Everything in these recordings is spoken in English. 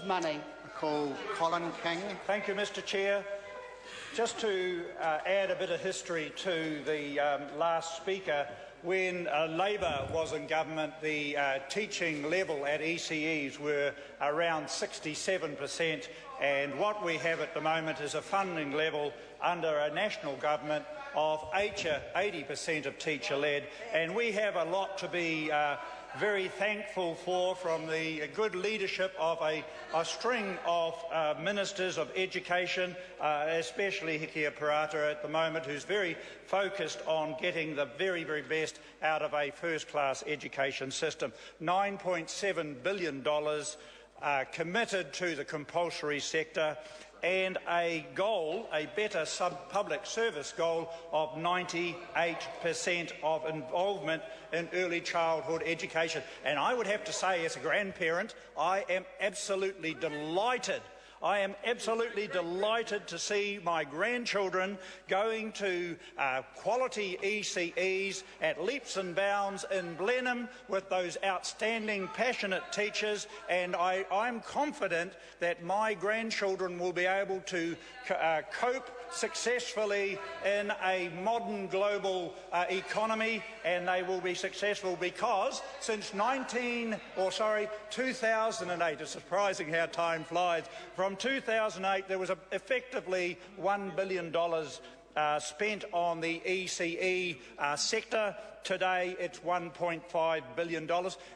money. I call Colin King. Thank you, Mr Chair. Just to add a bit of history to the last speaker, when Labor was in government, the teaching level at ECEs were around 67%, and what we have at the moment is a funding level under a national government of 80% of teacher-led, and we have a lot to be very thankful for from the good leadership of a string of ministers of education, especially Hikia Parata at the moment, who's very focused on getting the very, very best out of a first-class education system. $9.7 billion committed to the compulsory sector, and a goal, a better public service goal of 98% of involvement in early childhood education. And I would have to say, as a grandparent, I am absolutely delighted. I am absolutely delighted to see my grandchildren going to quality ECEs at leaps and bounds in Blenheim with those outstanding, passionate teachers, and I'm confident that my grandchildren will be able to cope successfully in a modern global economy, and they will be successful because since 2008, it's surprising how time flies, from 2008 there was effectively $1 billion spent on the ECE sector. Today it's $1.5 billion.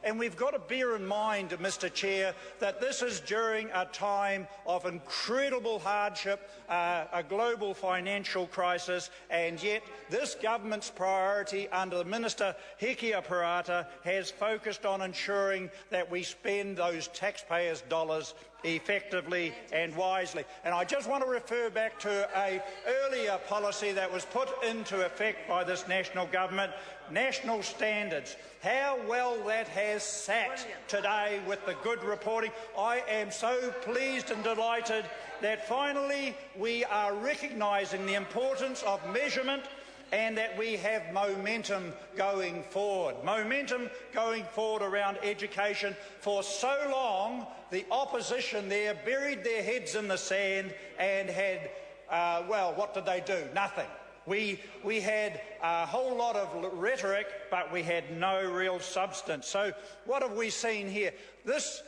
And we've got to bear in mind, Mr Chair, that this is during a time of incredible hardship, a global financial crisis, and yet this government's priority under the Minister Hikia Parata has focused on ensuring that we spend those taxpayers' dollars effectively and wisely. And I just want to refer back to an earlier policy that was put into effect by this national government, national standards. How well that has sat today with the good reporting. I am so pleased and delighted that finally we are recognising the importance of measurement and that we have momentum going forward. Momentum going forward around education. For so long, the opposition there buried their heads in the sand and had, well, what did they do? Nothing. We had a whole lot of rhetoric, but we had no real substance. So what have we seen here? This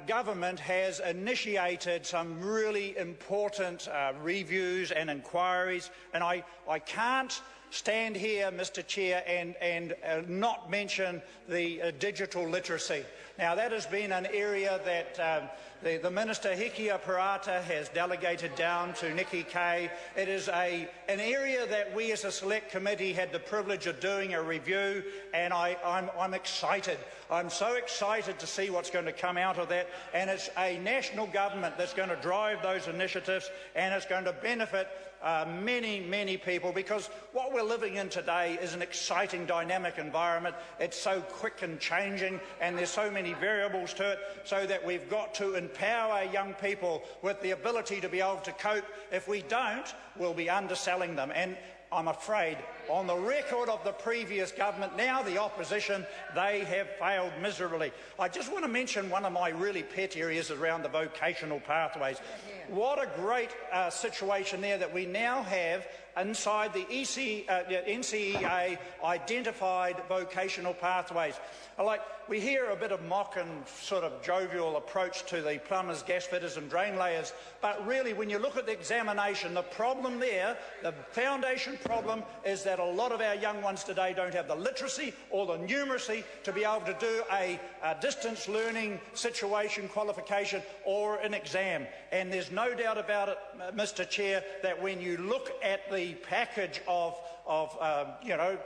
government has initiated some really important reviews and inquiries, and I can't stand here, Mr Chair, and not mention the digital literacy. Now, that has been an area that the Minister Hikia Parata has delegated down to Nikki Kay. It is an area that we as a select committee had the privilege of doing a review, and I'm excited. I'm so excited to see what's going to come out of that, and it's a national government that's going to drive those initiatives, and it's going to benefit many, many people, because what we're living in today is an exciting, dynamic environment. It's so quick and changing, and there's so many variables to it, so that we've got to empower young people with the ability to be able to cope. If we don't, we'll be underselling them. And I'm afraid, on the record of the previous government, now the opposition, they have failed miserably. I just want to mention one of my really pet areas around the vocational pathways. What a great situation there that we now have inside the NCEA identified vocational pathways. Like, we hear a bit of mock and sort of jovial approach to the plumbers, gas fitters and drain layers, but really when you look at the examination, the problem there, the foundation problem, is that a lot of our young ones today don't have the literacy or the numeracy to be able to do a distance learning situation, qualification or an exam. And there's no doubt about it, Mr Chair, that when you look at the package of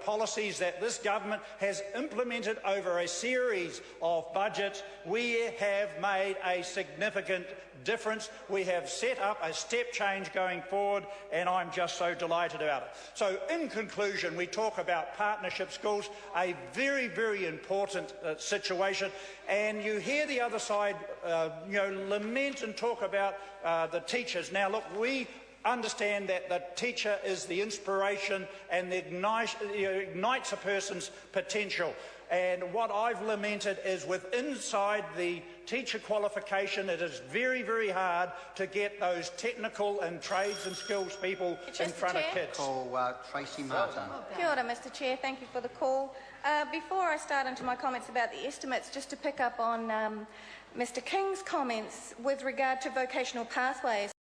policies that this government has implemented over a series of budgets, we have made a significant difference. We have set up a step change going forward, and I'm just so delighted about it. So in conclusion, we talk about partnership schools, a very, very important situation, and you hear the other side lament and talk about the teachers. Now look, we understand that the teacher is the inspiration and ignites a person's potential. And what I've lamented is inside the teacher qualification. It is very, very hard to get those technical and trades and skills people in front of kids. Call Tracy Martin. Kia ora, Mr Chair. Thank you for the call. Before I start into my comments about the estimates, just to pick up on Mr King's comments with regard to vocational pathways.